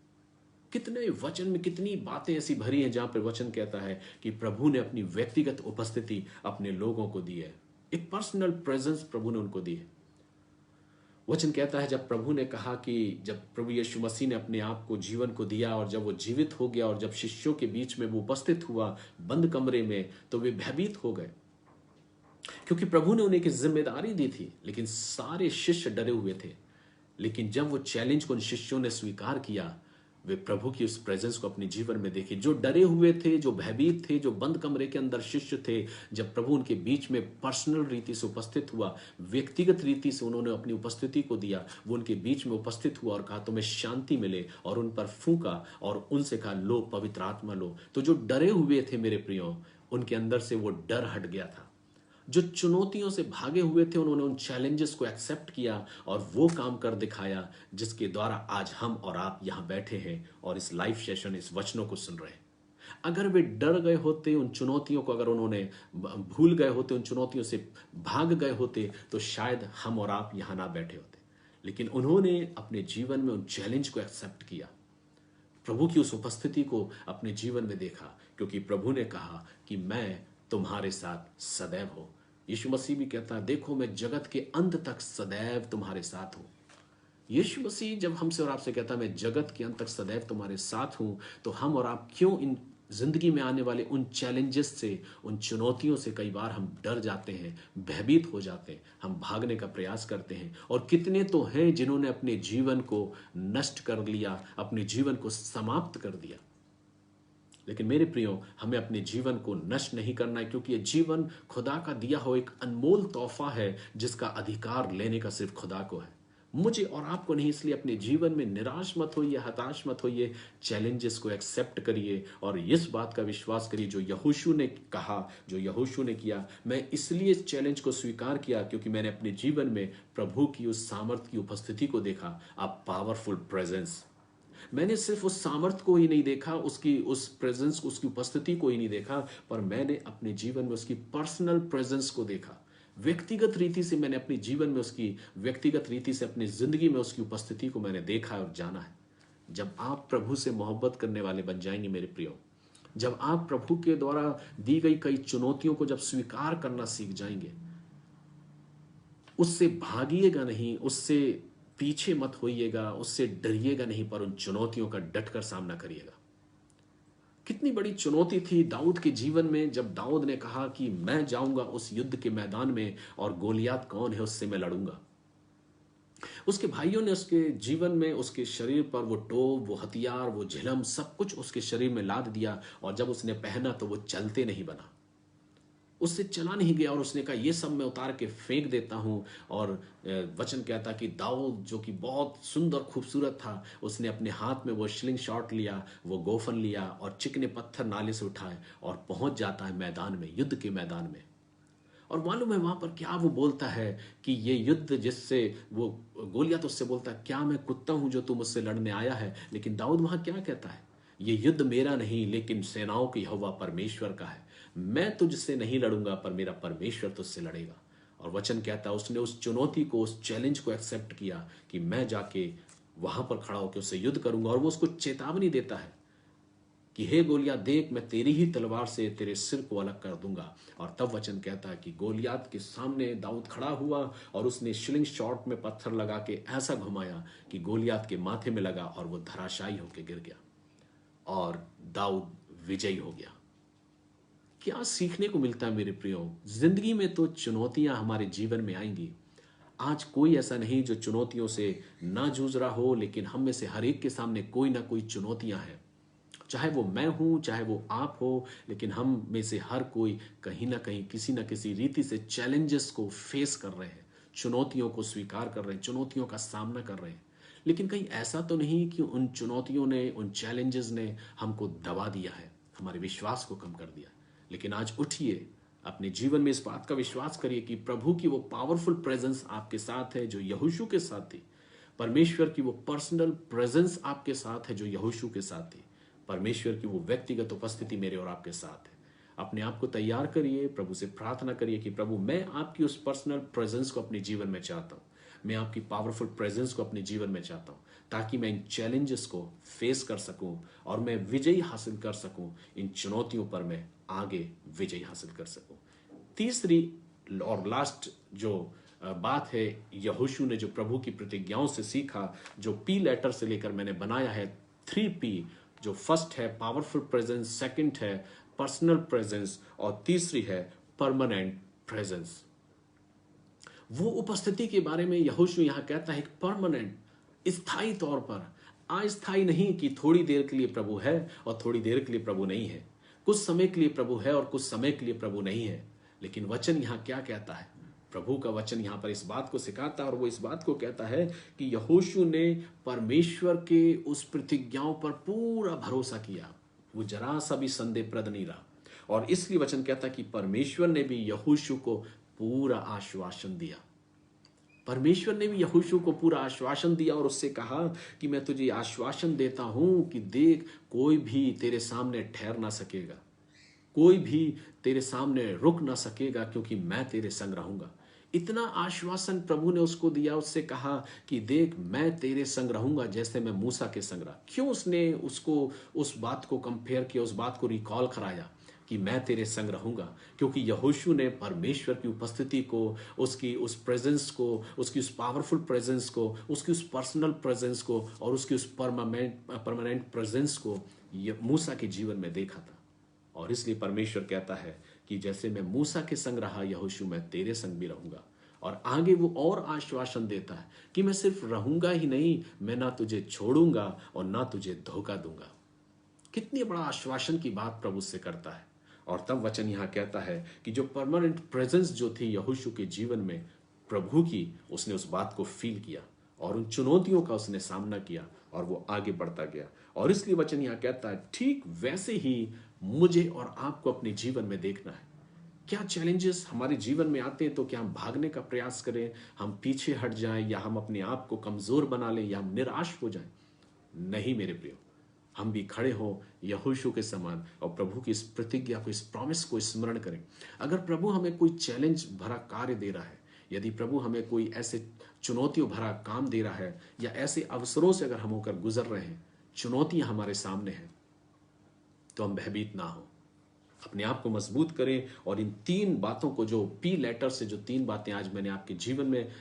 कितने वचन में कितनी बातें ऐसी भरी हैं जहां पर वचन कहता है कि प्रभु ने अपनी व्यक्तिगत उपस्थिति अपने लोगों को दी है। एक पर्सनल प्रेजेंस प्रभु ने उनको दी है। वचन कहता है जब प्रभु ने कहा कि जब प्रभु यीशु मसीह ने अपने आप को, जीवन को दिया, और जब वो जीवित हो गया और जब शिष्यों के बीच में वो उपस्थित हुआ बंद कमरे में, तो वे भयभीत हो गए क्योंकि प्रभु ने उन्हें एक जिम्मेदारी दी थी, लेकिन सारे शिष्य डरे हुए थे। लेकिन जब वो चैलेंज को उन शिष्यों ने स्वीकार किया, वे प्रभु की उस प्रेजेंस को अपने जीवन में देखे। जो डरे हुए थे, जो भयभीत थे, जो बंद कमरे के अंदर शिष्य थे, जब प्रभु उनके बीच में पर्सनल रीति से उपस्थित हुआ, व्यक्तिगत रीति से उन्होंने अपनी उपस्थिति को दिया, वो उनके बीच में उपस्थित हुआ और कहा तुम्हें शांति मिले, और उन पर फूंका और उनसे कहा लो पवित्र आत्मा लो। तो जो डरे हुए थे मेरे प्रियो, उनके अंदर से वो डर हट गया था। जो चुनौतियों से भागे हुए थे, उन्होंने उन चैलेंजेस को एक्सेप्ट किया और वो काम कर दिखाया जिसके द्वारा आज हम और आप यहां बैठे हैं और इस लाइव सेशन, इस वचनों को सुन रहे हैं। अगर वे डर गए होते उन चुनौतियों को, अगर उन्होंने भूल गए होते, उन चुनौतियों से भाग गए होते, तो शायद हम और आप यहां ना बैठे होते। लेकिन उन्होंने अपने जीवन में उन चैलेंज को एक्सेप्ट किया, प्रभु की उस उपस्थिति को अपने जीवन में देखा, क्योंकि प्रभु ने कहा कि मैं तुम्हारे साथ सदैव हूं। यीशु मसीह भी कहता है, देखो मैं जगत के अंत तक सदैव तुम्हारे साथ हूं। यीशु मसीह जब हमसे और आपसे कहता है मैं जगत के अंत तक सदैव तुम्हारे साथ हूं, तो हम और आप क्यों इन जिंदगी में आने वाले उन चैलेंजेस से, उन चुनौतियों से कई बार हम डर जाते हैं, भयभीत हो जाते हैं, हम भागने का प्रयास करते हैं। और कितने तो हैं जिन्होंने अपने जीवन को नष्ट कर लिया, अपने जीवन को समाप्त कर दिया। लेकिन मेरे प्रियो, हमें अपने जीवन को नष्ट नहीं करना है, क्योंकि ये जीवन खुदा का दिया हुआ एक अनमोल तोहफा है जिसका अधिकार लेने का सिर्फ खुदा को है, मुझे और आपको नहीं। इसलिए अपने जीवन में निराश मत होइए, हताश मत होइए, चैलेंजेस को एक्सेप्ट करिए और इस बात का विश्वास करिए जो यहोशू ने कहा, जो यहोशू ने किया। मैं इसलिए इस चैलेंज को स्वीकार किया क्योंकि मैंने अपने जीवन में प्रभु की उस सामर्थ की उपस्थिति को देखा, अ पावरफुल प्रेजेंस। मैंने सिर्फ उस सामर्थ को ही नहीं देखा, उसकी उस प्रेजेंस, उसकी उपस्थिति को ही नहीं देखा, पर मैंने अपने जीवन में उसकी पर्सनल प्रेजेंस को देखा। व्यक्तिगत रीति से मैंने अपने जीवन में उसकी, व्यक्तिगत रीति से अपनी जिंदगी में उसकी उपस्थिति को मैंने देखा और जाना है। जब आप प्रभु से मोहब्बत करने वाले बन जाएंगे मेरे प्रियो, जब आप प्रभु के द्वारा दी गई कई चुनौतियों को जब स्वीकार करना सीख जाएंगे, उससे भागिएगा नहीं, उससे पीछे मत होइएगा, उससे डरिएगा नहीं, पर उन चुनौतियों का डटकर सामना करिएगा। कितनी बड़ी चुनौती थी दाऊद के जीवन में जब दाऊद ने कहा कि मैं जाऊंगा उस युद्ध के मैदान में और गोलियात कौन है उससे मैं लड़ूंगा। उसके भाइयों ने उसके जीवन में, उसके शरीर पर वो टोप, वो हथियार, वो झिलम, सब कुछ उसके शरीर में लाद दिया और जब उसने पहना तो वो चलते नहीं बना, उससे चला नहीं गया। और उसने कहा ये सब मैं उतार के फेंक देता हूं। और वचन कहता कि दाऊद जो कि बहुत सुंदर खूबसूरत था, उसने अपने हाथ में वो स्लिंग शॉट लिया, वो गोफन लिया और चिकने पत्थर नाले से उठाए और पहुंच जाता है मैदान में, युद्ध के मैदान में। और मालूम है वहां पर क्या वो बोलता है कि ये युद्ध जिससे वो गोलियत उससे बोलता है, क्या मैं कुत्ता हूं जो तू मुझसे लड़ने आया है? लेकिन दाऊद वहां क्या कहता है, ये युद्ध मेरा नहीं लेकिन सेनाओं की यहोवा परमेश्वर का है। मैं तुझसे नहीं लड़ूंगा पर मेरा परमेश्वर तुझसे लड़ेगा। और वचन कहता है उसने उस चुनौती को, उस चैलेंज को एक्सेप्ट किया कि मैं जाके वहां पर खड़ा होकर उससे युद्ध करूंगा। और वो उसको चेतावनी देता है कि हे गोलियात देख, मैं तेरी ही तलवार से तेरे सिर को अलग कर दूंगा। और तब वचन कहता है कि गोलियात के सामने दाऊद खड़ा हुआ और उसने स्लिंग शॉट में पत्थर लगा के ऐसा घुमाया कि गोलियात के माथे में लगा और वो धराशायी होकर गिर गया और दाऊद विजयी हो गया। क्या सीखने को मिलता है मेरे प्रियो? जिंदगी में तो चुनौतियां हमारे जीवन में आएंगी। आज कोई ऐसा नहीं जो चुनौतियों से ना जूझ रहा हो, लेकिन हम में से हर एक के सामने कोई ना कोई चुनौतियां हैं। चाहे वो मैं हूं, चाहे वो आप हो, लेकिन हम में से हर कोई कहीं ना कहीं, किसी ना किसी रीति से चैलेंजेस को फेस कर रहे हैं, चुनौतियों को स्वीकार कर रहे हैं, चुनौतियों का सामना कर रहे हैं। लेकिन कहीं ऐसा तो नहीं कि उन चुनौतियों ने, उन चैलेंजेस ने हमको दबा दिया है, हमारे विश्वास को कम कर दिया। लेकिन आज उठिए, अपने जीवन में इस बात का विश्वास करिए कि प्रभु की वो पावरफुल प्रेजेंस आपके साथ है जो यहोशू के साथ थी। परमेश्वर की वो पर्सनल प्रेजेंस आपके साथ है जो यहोशू के साथ थी। परमेश्वर की वो व्यक्तिगत उपस्थिति मेरे और आपके साथ है। अपने आप को तैयार करिए, प्रभु से प्रार्थना करिए कि प्रभु मैं आपकी उस पर्सनल प्रेजेंस को अपने जीवन में चाहता हूँ, मैं आपकी पावरफुल प्रेजेंस को अपने जीवन में चाहता हूँ, ताकि मैं इन चैलेंजेस को फेस कर सकूं और मैं विजयी हासिल कर सकूं। इन चुनौतियों पर मैं आगे विजय हासिल कर सकूं। तीसरी और लास्ट जो बात है, यहोशू ने जो प्रभु की प्रतिज्ञाओं से सीखा, जो पी लेटर से लेकर मैंने बनाया है 3P, जो फर्स्ट है पावरफुल प्रेजेंस, सेकंड है पर्सनल प्रेजेंस और तीसरी है परमानेंट प्रेजेंस। वो उपस्थिति के बारे में यहोशू यहां कहता है परमानेंट, स्थायी तौर पर, अस्थायी नहीं कि थोड़ी देर के लिए प्रभु है और थोड़ी देर के लिए प्रभु नहीं है, कुछ समय के लिए प्रभु है और कुछ समय के लिए प्रभु नहीं है। लेकिन वचन यहां क्या कहता है? प्रभु का वचन यहां पर इस बात को सिखाता है और वो इस बात को कहता है कि यहोशू ने परमेश्वर के उस प्रतिज्ञाओं पर पूरा भरोसा किया। वो जरा सा भी संदेहप्रद नहीं रहा। और इसलिए वचन कहता है कि परमेश्वर ने भी यहोशू को पूरा आश्वासन दिया। परमेश्वर ने भी यहोशू को पूरा आश्वासन दिया और उससे कहा कि मैं तुझे आश्वासन देता हूं कि देख, कोई भी तेरे सामने ठहर ना सकेगा, कोई भी तेरे सामने रुक ना सकेगा, क्योंकि मैं तेरे संग रहूंगा। इतना आश्वासन प्रभु ने उसको दिया, उससे कहा कि देख, मैं तेरे संग रहूंगा जैसे मैं मूसा के संग रहा। क्यों उसने उसको उस बात को कंपेयर किया, उस बात को रिकॉल कराया कि मैं तेरे संग रहूंगा? क्योंकि यहोशू ने परमेश्वर की उपस्थिति को, उसकी उस प्रेजेंस को, उसकी उस पावरफुल प्रेजेंस को, उसकी उस पर्सनल प्रेजेंस को और उसकी उस परमानेंट प्रेजेंस को मूसा के जीवन में देखा था। और इसलिए परमेश्वर कहता है कि जैसे मैं मूसा के संग रहा यहोशू, मैं तेरे संग भी रहूंगा। और आगे वो और आश्वासन देता है कि मैं सिर्फ रहूंगा ही नहीं, मैं ना तुझे छोड़ूंगा और ना तुझे धोखा दूंगा। कितनी बड़ा आश्वासन की बात प्रभु से करता है। और तब वचन यहां कहता है कि जो परमानेंट प्रेजेंस जो थी यहोशू के जीवन में प्रभु की, उसने उस बात को फील किया और उन चुनौतियों का उसने सामना किया और वो आगे बढ़ता गया। और इसलिए वचन यहां कहता है ठीक वैसे ही मुझे और आपको अपने जीवन में देखना है। क्या चैलेंजेस हमारे जीवन में आते हैं तो क्या हम भागने का प्रयास करें, हम पीछे हट जाएं, या हम अपने आप को कमजोर बना लें, या हम निराश हो जाएं? नहीं मेरे प्रियो, हम भी खड़े हो यहोशू के समान और प्रभु की इस प्रतिज्ञा को, इस प्रॉमिस को स्मरण करें। अगर प्रभु हमें कोई चैलेंज भरा कार्य दे रहा है, यदि प्रभु हमें कोई ऐसे चुनौतियों भरा काम दे रहा है, या ऐसे अवसरों से अगर हम होकर गुजर रहे हैं, चुनौतियां हमारे सामने हैं, तो हम भयभीत ना हो, अपने आप को मजबूत करें और इन 3 बातों को, जो पी लेटर से जो 3 बातें आज मैंने आपके जीवन में,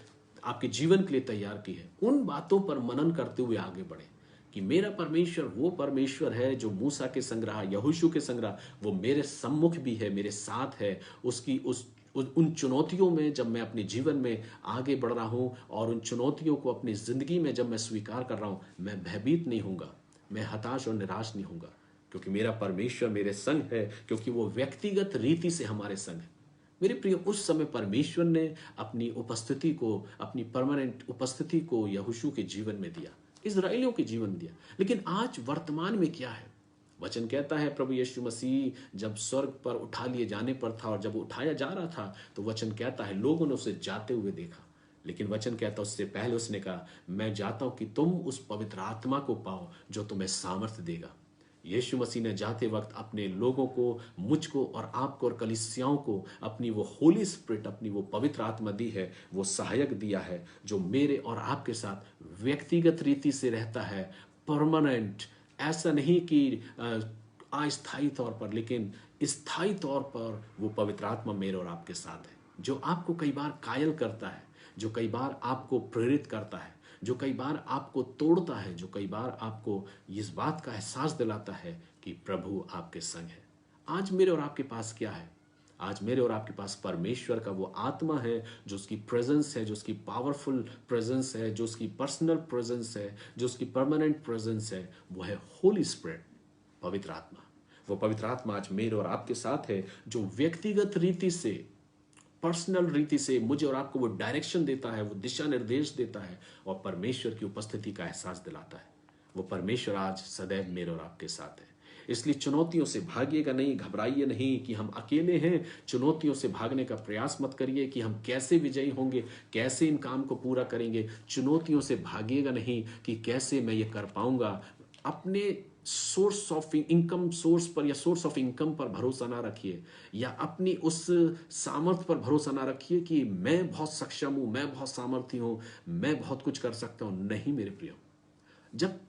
आपके जीवन के लिए तैयार की है, उन बातों पर मनन करते हुए आगे बढ़े कि मेरा परमेश्वर वो परमेश्वर है जो मूसा के संग रहा, यहोशू के संग रहा, वो मेरे सम्मुख भी है, मेरे साथ है। उसकी उन चुनौतियों में जब मैं अपने जीवन में आगे बढ़ रहा हूं और उन चुनौतियों को अपनी जिंदगी में जब मैं स्वीकार कर रहा हूं, मैं भयभीत नहीं होऊंगा, मैं हताश और निराश नहीं होऊंगा, क्योंकि मेरा परमेश्वर मेरे संग है, क्योंकि वो व्यक्तिगत रीति से हमारे संग है। मेरे प्रिय, उस समय परमेश्वर ने अपनी उपस्थिति को, अपनी परमानेंट उपस्थिति को यहोशू के जीवन में दिया, इजराइलियों के जीवन में दिया। लेकिन आज वर्तमान में क्या है? वचन कहता है प्रभु यीशु मसीह जब स्वर्ग पर उठा लिए जाने पर था, और जब उठाया जा रहा था, तो वचन कहता है लोगों ने उसे जाते हुए देखा। लेकिन वचन कहता, उससे पहले उसने कहा, मैं जाता हूं कि तुम उस पवित्र आत्मा को पाओ जो तुम्हें सामर्थ्य देगा। यीशु मसीह ने जाते वक्त अपने लोगों को, मुझको और आपको और कलीसियाओं को अपनी वो होली स्पिरिट, अपनी वो पवित्र आत्मा दी है, वो सहायक दिया है, जो मेरे और आपके साथ व्यक्तिगत रीति से रहता है, परमानेंट। ऐसा नहीं कि अस्थायी तौर पर, लेकिन स्थायी तौर पर वो पवित्र आत्मा मेरे और आपके साथ है, जो आपको कई बार कायल करता है, जो कई बार आपको प्रेरित करता है, जो कई बार आपको तोड़ता है, जो कई बार आपको इस बात का एहसास दिलाता है कि प्रभु आपके संग है। आज मेरे और आपके पास क्या है? आज मेरे और आपके पास परमेश्वर का वो आत्मा है, जो उसकी प्रेजेंस है, जो उसकी पावरफुल प्रेजेंस है, जो उसकी पर्सनल प्रेजेंस है, जो उसकी परमानेंट प्रेजेंस है, वो है होली स्पिरिट, पवित्र आत्मा। वो पवित्र आत्मा आज मेरे और आपके साथ है, जो व्यक्तिगत रीति से, पर्सनल रीति से मुझे और आपको वो डायरेक्शन देता है, वो दिशा निर्देश देता है और परमेश्वर की उपस्थिति का एहसास दिलाता है। वो परमेश्वर आज सदैव मेरे और आपके साथ है। इसलिए चुनौतियों से भागिएगा नहीं, घबराइए नहीं कि हम अकेले हैं। चुनौतियों से भागने का प्रयास मत करिए कि हम कैसे विजयी होंगे, कैसे इन काम को पूरा करेंगे। चुनौतियों से भागिएगा नहीं कि कैसे मैं ये कर पाऊंगा। अपने सोर्स ऑफ इनकम सोर्स पर या सोर्स ऑफ इनकम पर भरोसा ना रखिए, या अपनी उस सामर्थ्य पर भरोसा ना रखिए कि मैं बहुत सक्षम हूं, मैं बहुत सामर्थ्य हूं, मैं बहुत कुछ कर सकता हूं। नहीं मेरे प्रियो, जब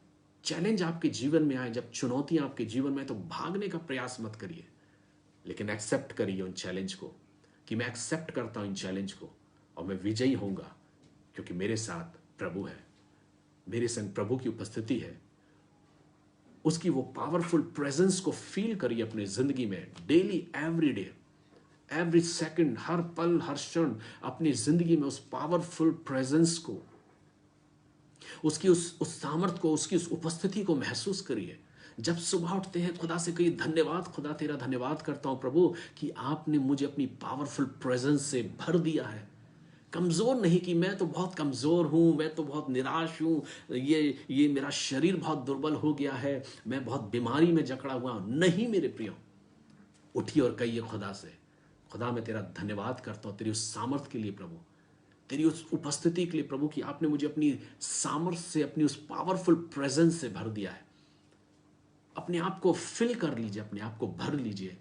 चैलेंज आपके जीवन में आए, जब चुनौतियां आपके जीवन में आए, तो भागने का प्रयास मत करिए, लेकिन एक्सेप्ट करिए उन चैलेंज को, कि मैं एक्सेप्ट करता हूं इन चैलेंज को और मैं विजयी होऊंगा, क्योंकि मेरे साथ प्रभु है, मेरे संग प्रभु की उपस्थिति है। उसकी वो पावरफुल प्रेजेंस को फील करिए अपने जिंदगी में, daily, every day, every second, हर पल, हर क्षण अपनी जिंदगी में उस पावरफुल प्रेजेंस को, उसकी उस सामर्थ को, उसकी उस उपस्थिति को महसूस करिए। जब सुबह उठते हैं, खुदा से कहिए, धन्यवाद खुदा, तेरा धन्यवाद करता हूं प्रभु कि आपने मुझे अपनी पावरफुल प्रेजेंस से भर दिया है। कमजोर नहीं कि मैं तो बहुत कमजोर हूं, मैं तो बहुत निराश हूं, ये मेरा शरीर बहुत दुर्बल हो गया है, मैं बहुत बीमारी में जकड़ा हुआ हूं। नहीं मेरे प्रियो, उठिए और कहिए खुदा से, खुदा मैं तेरा धन्यवाद करता हूँ तेरी उस सामर्थ के लिए प्रभु, तेरी उस उपस्थिति के लिए प्रभु कि आपने मुझे अपनी सामर्थ से, अपनी उस पावरफुल प्रेजेंस से भर दिया है। अपने आप को फिल कर लीजिए, अपने आप को भर लीजिए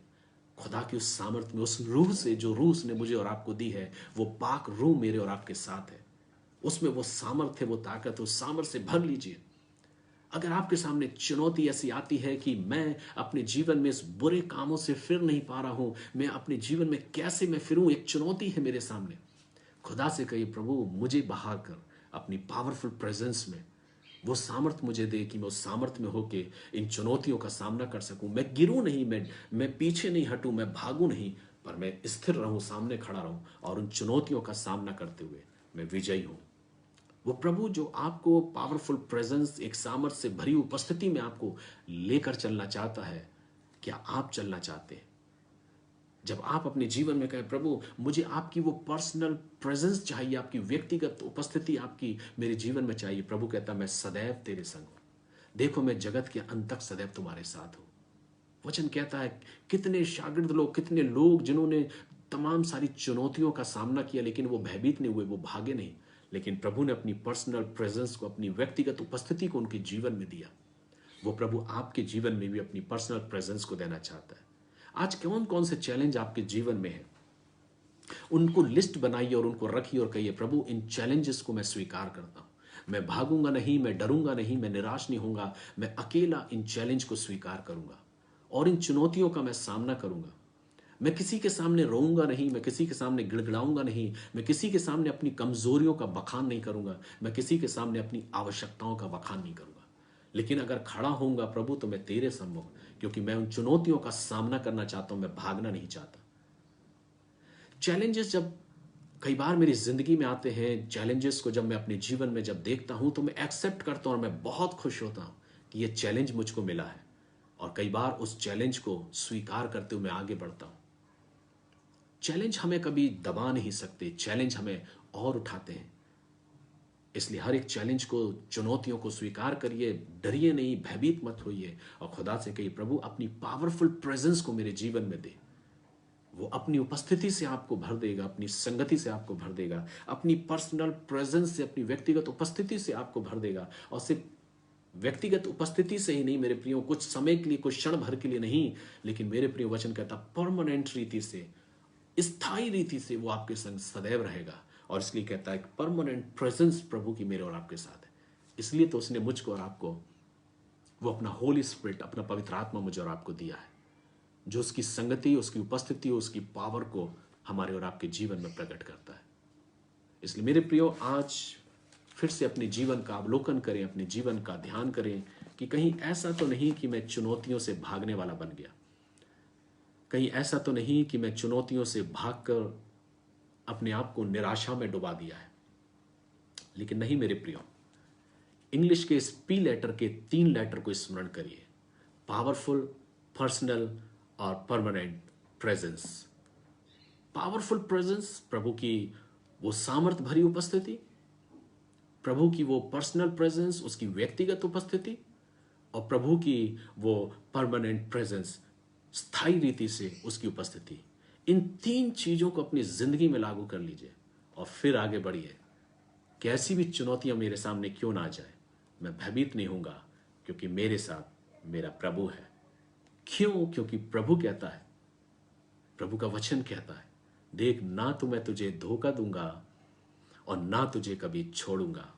खुदा की उस सामर्थ्य में, उस रूह से जो रूह उसने मुझे और आपको दी है। वो पाक रूह मेरे और आपके साथ है, उसमें वो सामर्थ्य है, वो ताकत है, उस सामर्थ्य से भर लीजिए। अगर आपके सामने चुनौती ऐसी आती है कि मैं अपने जीवन में इस बुरे कामों से फिर नहीं पा रहा हूं, मैं अपने जीवन में कैसे मैं फिरूं, एक चुनौती है मेरे सामने, खुदा से कहिए प्रभु मुझे बहा कर अपनी पावरफुल प्रेजेंस में वो सामर्थ्य मुझे दे कि मैं उस सामर्थ्य में होके इन चुनौतियों का सामना कर सकूं। मैं गिरूं नहीं, मैं पीछे नहीं हटूं, मैं भागूं नहीं, पर मैं स्थिर रहूं, सामने खड़ा रहूं और उन चुनौतियों का सामना करते हुए मैं विजयी हूं। वो प्रभु जो आपको पावरफुल प्रेजेंस, एक सामर्थ्य से भरी उपस्थिति में आपको लेकर चलना चाहता है, क्या आप चलना चाहते हैं? जब आप अपने जीवन में कहें प्रभु मुझे आपकी वो पर्सनल प्रेजेंस चाहिए, आपकी व्यक्तिगत उपस्थिति आपकी मेरे जीवन में चाहिए, प्रभु कहता मैं सदैव तेरे संग हूं, देखो मैं जगत के अंत तक सदैव तुम्हारे साथ हूं। वचन कहता है कितने शागिर्द लोग, कितने लोग जिन्होंने तमाम सारी चुनौतियों का सामना किया लेकिन वो भयभीत नहीं हुए, वो भागे नहीं, लेकिन प्रभु ने अपनी पर्सनल प्रेजेंस को, अपनी व्यक्तिगत उपस्थिति को उनके जीवन में दिया। वो प्रभु आपके जीवन में भी अपनी पर्सनल प्रेजेंस को देना चाहता है। आज कौन कौन से चैलेंज आपके जीवन में है, उनको लिस्ट बनाइए और उनको रखिए और कहिए प्रभु इन चैलेंजेस को मैं स्वीकार करता हूं, मैं भागूंगा नहीं, मैं डरूंगा नहीं, मैं निराश नहीं होऊंगा, मैं अकेला इन चैलेंज को स्वीकार करूंगा और इन चुनौतियों का मैं सामना करूंगा। मैं किसी के सामने रोऊंगा नहीं, मैं किसी के सामने गिड़गिड़ाऊंगा नहीं, मैं किसी के सामने अपनी कमजोरियों का बखान नहीं करूंगा, मैं किसी के सामने अपनी आवश्यकताओं का बखान नहीं करूंगा, लेकिन अगर खड़ा होऊंगा प्रभु तो मैं तेरे सम्मुख, क्योंकि मैं उन चुनौतियों का सामना करना चाहता हूं, मैं भागना नहीं चाहता। चैलेंजेस जब कई बार मेरी जिंदगी में आते हैं, चैलेंजेस को जब मैं अपने जीवन में जब देखता हूं तो मैं एक्सेप्ट करता हूं और मैं बहुत खुश होता हूं कि ये चैलेंज मुझको मिला है, और कई बार उस चैलेंज को स्वीकार करते हुए मैं आगे बढ़ता हूं। चैलेंज हमें कभी दबा नहीं सकते, चैलेंज हमें और उठाते हैं, इसलिए हर एक चैलेंज को, चुनौतियों को स्वीकार करिए, डरिए नहीं, भयभीत मत होइए और खुदा से कहिए प्रभु अपनी पावरफुल प्रेजेंस को मेरे जीवन में दे। वो अपनी उपस्थिति से आपको भर देगा, अपनी संगति से आपको भर देगा, अपनी पर्सनल प्रेजेंस से, अपनी व्यक्तिगत उपस्थिति से आपको भर देगा। और सिर्फ व्यक्तिगत उपस्थिति से ही नहीं मेरे प्रियो, कुछ समय के लिए, कुछ क्षण भर के लिए नहीं, लेकिन मेरे प्रियो वचन कहता परमानेंट रीति से, स्थायी रीति से वो आपके संग सदैव रहेगा। और इसलिए कहता है परमानेंट प्रेजेंस प्रभु की मेरे और आपके साथ है। इसलिए तो उसने मुझको और आपको वो अपना होली स्पिरिट, अपना पवित्र आत्मा मुझे और आपको दिया है, जो उसकी संगति, उसकी उपस्थिति, उसकी पावर को हमारे और आपके जीवन में प्रकट करता है। इसलिए मेरे प्रियो आज फिर से अपने जीवन का अवलोकन करें, अपने जीवन का ध्यान करें कि कहीं ऐसा तो नहीं कि मैं चुनौतियों से भागने वाला बन गया, कहीं ऐसा तो नहीं कि मैं चुनौतियों से भागकर अपने आप को निराशा में डुबा दिया है। लेकिन नहीं मेरे प्रियो, इंग्लिश के इस पी लेटर के 3 लेटर को स्मरण करिए, पावरफुल, पर्सनल और परमानेंट प्रेजेंस। पावरफुल प्रेजेंस, प्रभु की वो सामर्थ भरी उपस्थिति, प्रभु की वो पर्सनल प्रेजेंस, उसकी व्यक्तिगत उपस्थिति, और प्रभु की वो परमानेंट प्रेजेंस, स्थायी रीति से उसकी उपस्थिति। इन 3 चीजों को अपनी जिंदगी में लागू कर लीजिए और फिर आगे बढ़िए। कैसी भी चुनौतियां मेरे सामने क्यों ना आ जाए, मैं भयभीत नहीं होऊंगा, क्योंकि मेरे साथ मेरा प्रभु है। क्यों? क्योंकि प्रभु कहता है, प्रभु का वचन कहता है, देख ना तो मैं तुझे धोखा दूंगा और ना तुझे कभी छोड़ूंगा,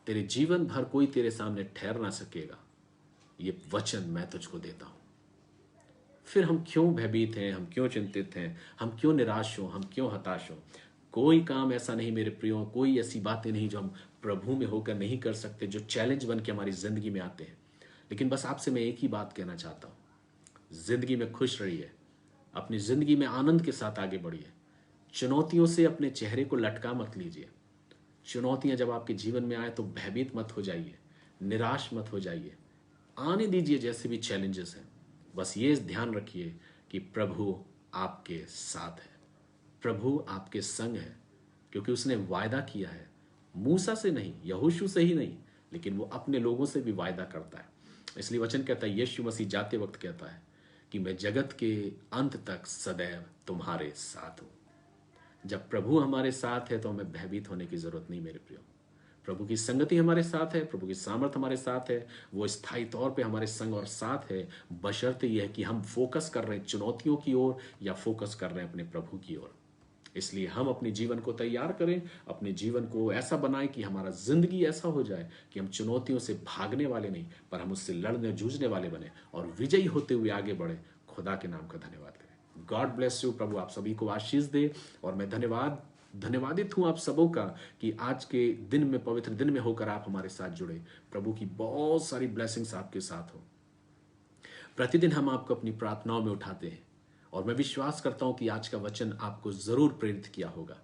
तेरे जीवन भर कोई तेरे सामने ठहर ना सकेगा, ये वचन मैं तुझको देता हूं। फिर हम क्यों भयभीत हैं, हम क्यों चिंतित हैं, हम क्यों निराश हो, हम क्यों हताश हो? कोई काम ऐसा नहीं मेरे प्रियो, कोई ऐसी बातें नहीं जो हम प्रभु में होकर नहीं कर सकते, जो चैलेंज बन के हमारी जिंदगी में आते हैं। लेकिन बस आपसे मैं एक ही बात कहना चाहता हूं, जिंदगी में खुश रहिए, अपनी जिंदगी में आनंद के साथ आगे बढ़िए। चुनौतियों से अपने चेहरे को लटका मत लीजिए। चुनौतियां जब आपके जीवन में आए तो भयभीत मत हो जाइए, निराश मत हो जाइए, आने दीजिए जैसे भी चैलेंजेस हैं। बस ये ध्यान रखिए कि प्रभु आपके साथ है, प्रभु आपके संग है, क्योंकि उसने वायदा किया है, मूसा से नहीं, यहोशू से ही नहीं, लेकिन वो अपने लोगों से भी वायदा करता है। इसलिए वचन कहता है, यीशु मसीह जाते वक्त कहता है कि मैं जगत के अंत तक सदैव तुम्हारे साथ हूं। जब प्रभु हमारे साथ है तो हमें भयभीत होने की जरूरत नहीं मेरे प्रियो। प्रभु की संगति हमारे साथ है, प्रभु की सामर्थ हमारे साथ है, वो स्थायी तौर पे हमारे संग और साथ है, बशर्ते यह कि हम फोकस कर रहे हैं चुनौतियों की ओर या फोकस कर रहे हैं अपने प्रभु की ओर। इसलिए हम अपने जीवन को तैयार करें, अपने जीवन को ऐसा बनाएं कि हमारा जिंदगी ऐसा हो जाए कि हम चुनौतियों से भागने वाले नहीं पर हम उससे लड़ने जूझने वाले बने और विजयी होते हुए आगे बढ़े। खुदा के नाम का धन्यवाद करें। God bless you. प्रभु आप सभी को आशीष दे। और मैं धन्यवादित हूं आप सबों का कि आज के दिन में, पवित्र दिन में होकर आप हमारे साथ जुड़े। प्रभु की बहुत सारी ब्लेसिंग्स आपके साथ हो। प्रतिदिन हम आपको अपनी प्रार्थनाओं में उठाते हैं और मैं विश्वास करता हूं कि आज का वचन आपको जरूर प्रेरित किया होगा।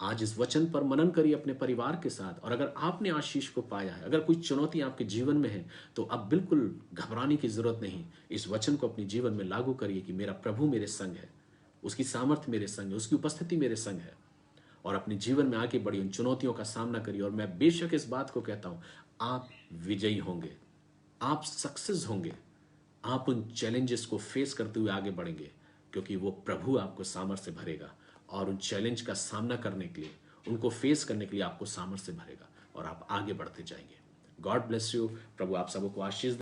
आज इस वचन पर मनन करिए अपने परिवार के साथ। और अगर आपने आशीष को पाया है, अगर कोई चुनौती आपके जीवन में है, तो अब बिल्कुल घबराने की जरूरत नहीं। इस वचन को अपने जीवन में लागू करिए कि मेरा प्रभु मेरे संग है, उसकी सामर्थ्य मेरे संग है, उसकी उपस्थिति मेरे संग है। और अपने जीवन में आगे बढ़िए, उन चुनौतियों का सामना करिए। और मैं बेशक इस बात को कहता हूं, आप विजयी होंगे, आप सक्सेस होंगे, आप उन चैलेंजेस को फेस करते हुए आगे बढ़ेंगे, क्योंकि वो प्रभु आपको सामर्थ्य से भरेगा और उन चैलेंज का सामना करने के लिए, उनको फेस करने के लिए आपको सामर्थ्य से भरेगा और आप आगे बढ़ते जाएंगे। God bless you. प्रभु आप सबको आशीष